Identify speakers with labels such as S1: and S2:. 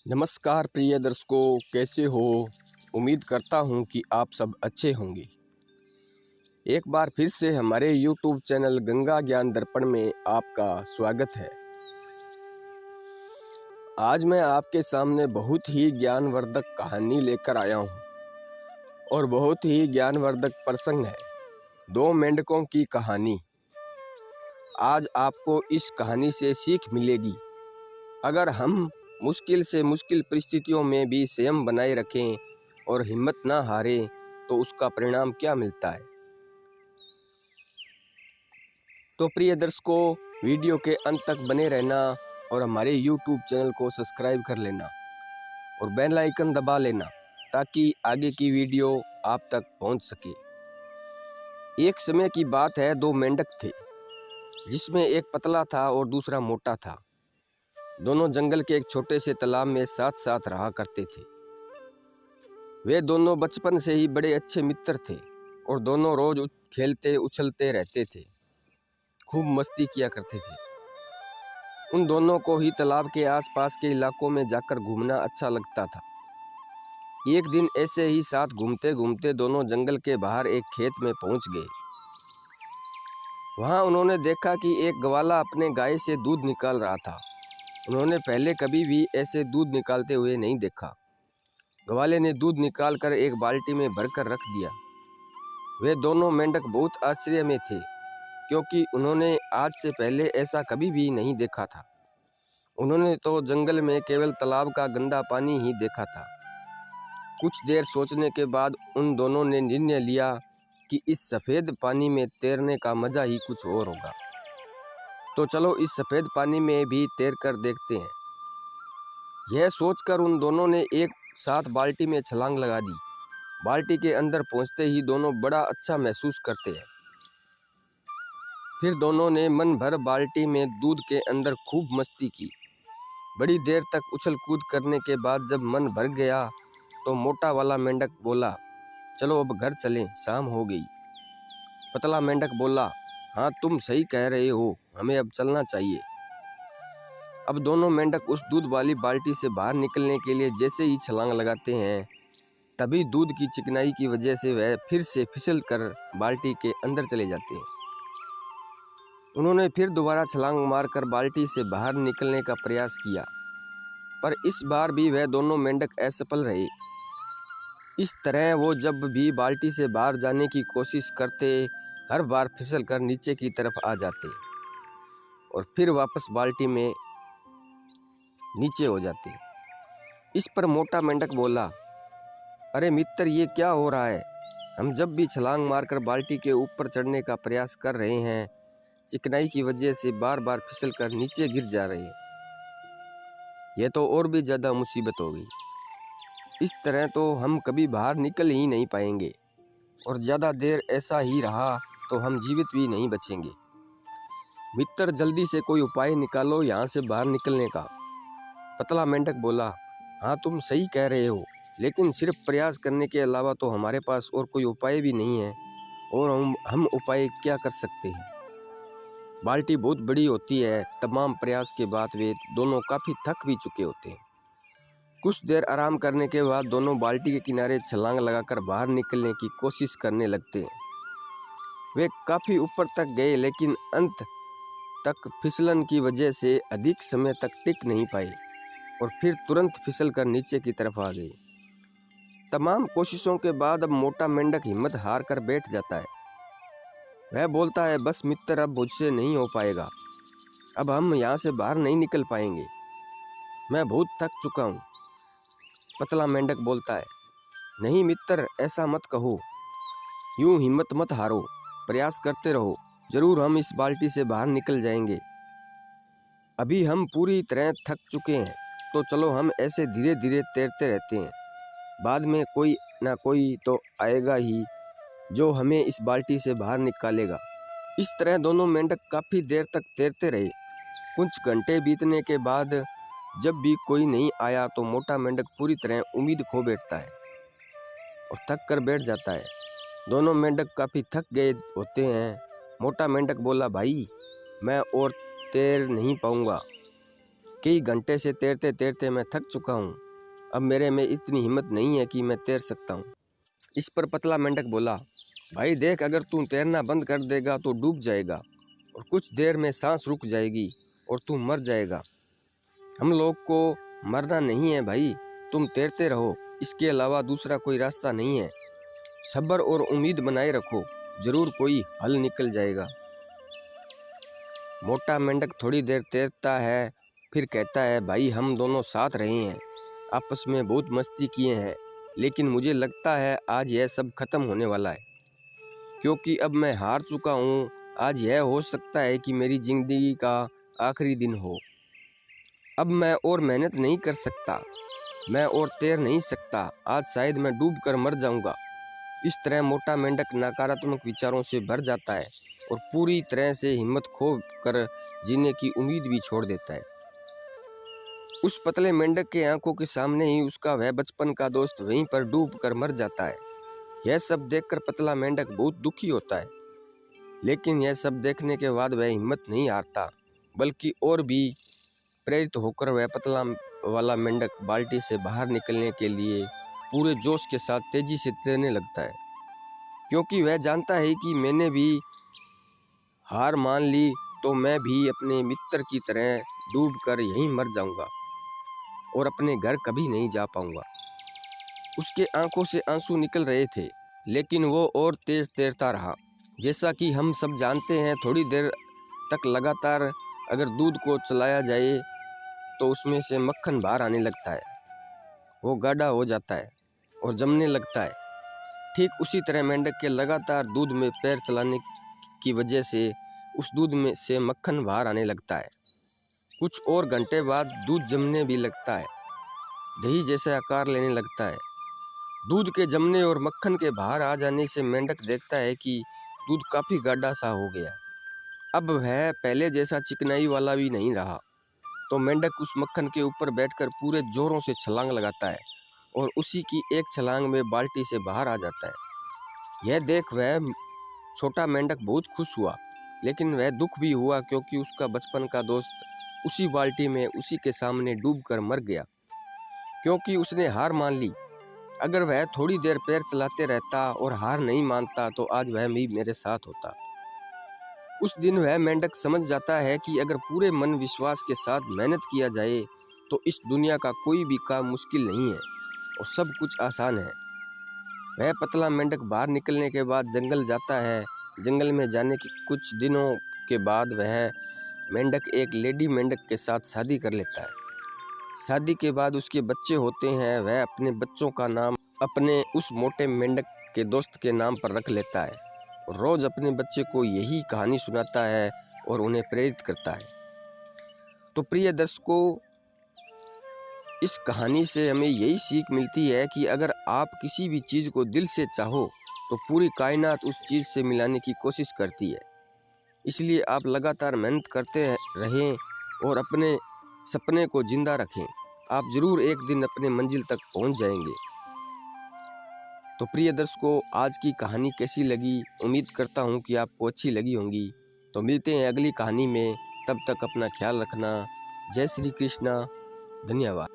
S1: नमस्कार प्रिय दर्शकों, कैसे हो। उम्मीद करता हूँ कि आप सब अच्छे होंगे। एक बार फिर से हमारे YouTube चैनल गंगा ज्ञान दर्पण में आपका स्वागत है। आज मैं आपके सामने बहुत ही ज्ञानवर्धक कहानी लेकर आया हूँ और बहुत ही ज्ञानवर्धक प्रसंग है। दो मेंढकों की कहानी। आज आपको इस कहानी से सीख मिलेगी। अगर हम मुश्किल से मुश्किल परिस्थितियों में भी संयम बनाए रखें और हिम्मत ना हारें तो उसका परिणाम क्या मिलता है। तो प्रिय दर्शकों, वीडियो के अंत तक बने रहना और हमारे YouTube चैनल को सब्सक्राइब कर लेना और बेल आइकन दबा लेना ताकि आगे की वीडियो आप तक पहुंच सके। एक समय की बात है, दो मेंढक थे जिसमें एक पतला था और दूसरा मोटा था। दोनों जंगल के एक छोटे से तालाब में साथ साथ रहा करते थे। वे दोनों बचपन से ही बड़े अच्छे मित्र थे और दोनों रोज खेलते उछलते रहते थे, खूब मस्ती किया करते थे। उन दोनों को ही तालाब के आसपास के इलाकों में जाकर घूमना अच्छा लगता था। एक दिन ऐसे ही साथ घूमते घूमते दोनों जंगल के बाहर एक खेत में पहुंच गए। वहां उन्होंने देखा कि एक ग्वाला अपने गाय से दूध निकाल रहा था। उन्होंने पहले कभी भी ऐसे दूध निकालते हुए नहीं देखा। ग्वाले ने दूध निकालकर एक बाल्टी में भरकर रख दिया। वे दोनों मेंढक बहुत आश्चर्य में थे क्योंकि उन्होंने आज से पहले ऐसा कभी भी नहीं देखा था। उन्होंने तो जंगल में केवल तालाब का गंदा पानी ही देखा था। कुछ देर सोचने के बाद उन दोनों ने निर्णय लिया कि इस सफ़ेद पानी में तैरने का मज़ा ही कुछ और होगा। तो चलो इस सफ़ेद पानी में भी तैर कर देखते हैं। यह सोचकर उन दोनों ने एक साथ बाल्टी में छलांग लगा दी। बाल्टी के अंदर पहुंचते ही दोनों बड़ा अच्छा महसूस करते हैं। फिर दोनों ने मन भर बाल्टी में दूध के अंदर खूब मस्ती की। बड़ी देर तक उछल कूद करने के बाद जब मन भर गया तो मोटा वाला मेंढक बोला, चलो अब घर चलें, शाम हो गई। पतला मेंढक बोला, हाँ तुम सही कह रहे हो, हमें अब चलना चाहिए। अब दोनों मेंढक उस दूध वाली बाल्टी से बाहर निकलने के लिए जैसे ही छलांग लगाते हैं, तभी दूध की चिकनाई की वजह से वह फिर से फिसल कर बाल्टी के अंदर चले जाते हैं। उन्होंने फिर दोबारा छलांग मारकर बाल्टी से बाहर निकलने का प्रयास किया, पर इस बार भी वह दोनों मेंढक असफल रहे। इस तरह वो जब भी बाल्टी से बाहर जाने की कोशिश करते, हर बार फिसल कर नीचे की तरफ आ जाते और फिर वापस बाल्टी में नीचे हो जाते। इस पर मोटा मेंढक बोला, अरे मित्र, ये क्या हो रहा है। हम जब भी छलांग मारकर बाल्टी के ऊपर चढ़ने का प्रयास कर रहे हैं, चिकनाई की वजह से बार बार फिसल कर नीचे गिर जा रहे हैं। यह तो और भी ज़्यादा मुसीबत हो गई। इस तरह तो हम कभी बाहर निकल ही नहीं पाएंगे और ज़्यादा देर ऐसा ही रहा तो हम जीवित भी नहीं बचेंगे। मित्र, जल्दी से कोई उपाय निकालो यहाँ से बाहर निकलने का। पतला मेंढक बोला, हाँ तुम सही कह रहे हो, लेकिन सिर्फ प्रयास करने के अलावा तो हमारे पास और कोई उपाय भी नहीं है। और हम उपाय क्या कर सकते हैं। बाल्टी बहुत बड़ी होती है। तमाम प्रयास के बाद वे दोनों काफ़ी थक भी चुके होते हैं। कुछ देर आराम करने के बाद दोनों बाल्टी के किनारे छलांग लगाकर बाहर निकलने की कोशिश करने लगते हैं। वे काफ़ी ऊपर तक गए, लेकिन अंत तक फिसलन की वजह से अधिक समय तक टिक नहीं पाए और फिर तुरंत फिसल कर नीचे की तरफ आ गए। तमाम कोशिशों के बाद अब मोटा मेंढक हिम्मत हार कर बैठ जाता है। वह बोलता है, बस मित्र, अब मुझसे नहीं हो पाएगा। अब हम यहाँ से बाहर नहीं निकल पाएंगे। मैं बहुत थक चुका हूँ। पतला मेंढक बोलता है, नहीं मित्र, ऐसा मत कहो। यूँ हिम्मत मत हारो, प्रयास करते रहो। जरूर हम इस बाल्टी से बाहर निकल जाएंगे। अभी हम पूरी तरह थक चुके हैं, तो चलो हम ऐसे धीरे धीरे तैरते रहते हैं। बाद में कोई ना कोई तो आएगा ही जो हमें इस बाल्टी से बाहर निकालेगा। इस तरह दोनों मेंढक काफ़ी देर तक तैरते रहे। कुछ घंटे बीतने के बाद जब भी कोई नहीं आया तो मोटा मेंढक पूरी तरह उम्मीद खो बैठता है और थक कर बैठ जाता है। दोनों मेंढक काफ़ी थक गए होते हैं। मोटा मेंढक बोला, भाई मैं और तैर नहीं पाऊँगा। कई घंटे से तैरते तैरते मैं थक चुका हूँ। अब मेरे में इतनी हिम्मत नहीं है कि मैं तैर सकता हूँ। इस पर पतला मेंढक बोला, भाई देख, अगर तू तैरना बंद कर देगा तो डूब जाएगा और कुछ देर में सांस रुक जाएगी और तू मर जाएगा। हम लोग को मरना नहीं है भाई, तुम तैरते रहो, इसके अलावा दूसरा कोई रास्ता नहीं है। सब्र और उम्मीद बनाए रखो, जरूर कोई हल निकल जाएगा। मोटा मेंढक थोड़ी देर तैरता है, फिर कहता है, भाई हम दोनों साथ रहे हैं, आपस में बहुत मस्ती किए हैं, लेकिन मुझे लगता है आज यह सब खत्म होने वाला है, क्योंकि अब मैं हार चुका हूँ। आज यह हो सकता है कि मेरी जिंदगी का आखिरी दिन हो। अब मैं और मेहनत नहीं कर सकता, मैं और तैर नहीं सकता, आज शायद मैं डूब कर मर जाऊंगा। इस तरह मोटा मेंढक नकारात्मक विचारों से भर जाता है और पूरी तरह से हिम्मत खो कर जीने की उम्मीद भी छोड़ देता है। उस पतले मेंढक के आंखों के सामने ही उसका वह बचपन का दोस्त वहीं पर डूब कर मर जाता है। यह सब देखकर पतला मेंढक बहुत दुखी होता है, लेकिन यह सब देखने के बाद वह हिम्मत नहीं हारता, बल्कि और भी प्रेरित होकर वह पतला वाला मेंढक बाल्टी से बाहर निकलने के लिए पूरे जोश के साथ तेजी से तैरने लगता है, क्योंकि वह जानता है कि मैंने भी हार मान ली तो मैं भी अपने मित्र की तरह डूब कर यहीं मर जाऊंगा और अपने घर कभी नहीं जा पाऊंगा। उसके आंखों से आंसू निकल रहे थे, लेकिन वो और तेज तैरता रहा। जैसा कि हम सब जानते हैं, थोड़ी देर तक लगातार अगर दूध को चलाया जाए तो उसमें से मक्खन बाहर आने लगता है, वो गाढ़ा हो जाता है और जमने लगता है। ठीक उसी तरह मेंढक के लगातार दूध में पैर चलाने की वजह से उस दूध में से मक्खन बाहर आने लगता है। कुछ और घंटे बाद दूध जमने भी लगता है, दही जैसा आकार लेने लगता है। दूध के जमने और मक्खन के बाहर आ जाने से मेंढक देखता है कि दूध काफ़ी गाढ़ा सा हो गया। अब वह पहले जैसा चिकनाई वाला भी नहीं रहा। तो मेंढक उस मक्खन के ऊपर बैठकर पूरे जोरों से छलांग लगाता है और उसी की एक छलांग में बाल्टी से बाहर आ जाता है। यह देख वह छोटा मेंढक बहुत खुश हुआ, लेकिन वह दुख भी हुआ, क्योंकि उसका बचपन का दोस्त उसी बाल्टी में उसी के सामने डूब कर मर गया, क्योंकि उसने हार मान ली। अगर वह थोड़ी देर पैर चलाते रहता और हार नहीं मानता तो आज वह भी मेरे साथ होता। उस दिन वह मेंढक समझ जाता है कि अगर पूरे मन विश्वास के साथ मेहनत किया जाए तो इस दुनिया का कोई भी काम मुश्किल नहीं है और सब कुछ आसान है। वह पतला मेंढक बाहर निकलने के बाद जंगल जाता है। जंगल में जाने के कुछ दिनों के बाद वह मेंढक एक लेडी मेंढक के साथ शादी कर लेता है। शादी के बाद उसके बच्चे होते हैं। वह अपने बच्चों का नाम अपने उस मोटे मेंढक के दोस्त के नाम पर रख लेता है और रोज़ अपने बच्चे को यही कहानी सुनाता है और उन्हें प्रेरित करता है। तो प्रिय दर्शकों, इस कहानी से हमें यही सीख मिलती है कि अगर आप किसी भी चीज़ को दिल से चाहो तो पूरी कायनात उस चीज़ से मिलाने की कोशिश करती है। इसलिए आप लगातार मेहनत करते रहें और अपने सपने को जिंदा रखें। आप ज़रूर एक दिन अपने मंजिल तक पहुंच जाएंगे। तो प्रिय दर्शकों, आज की कहानी कैसी लगी? उम्मीद करता हूं कि आपको अच्छी लगी होंगी। तो मिलते हैं अगली कहानी में, तब तक अपना ख्याल रखना। जय श्री कृष्णा। धन्यवाद।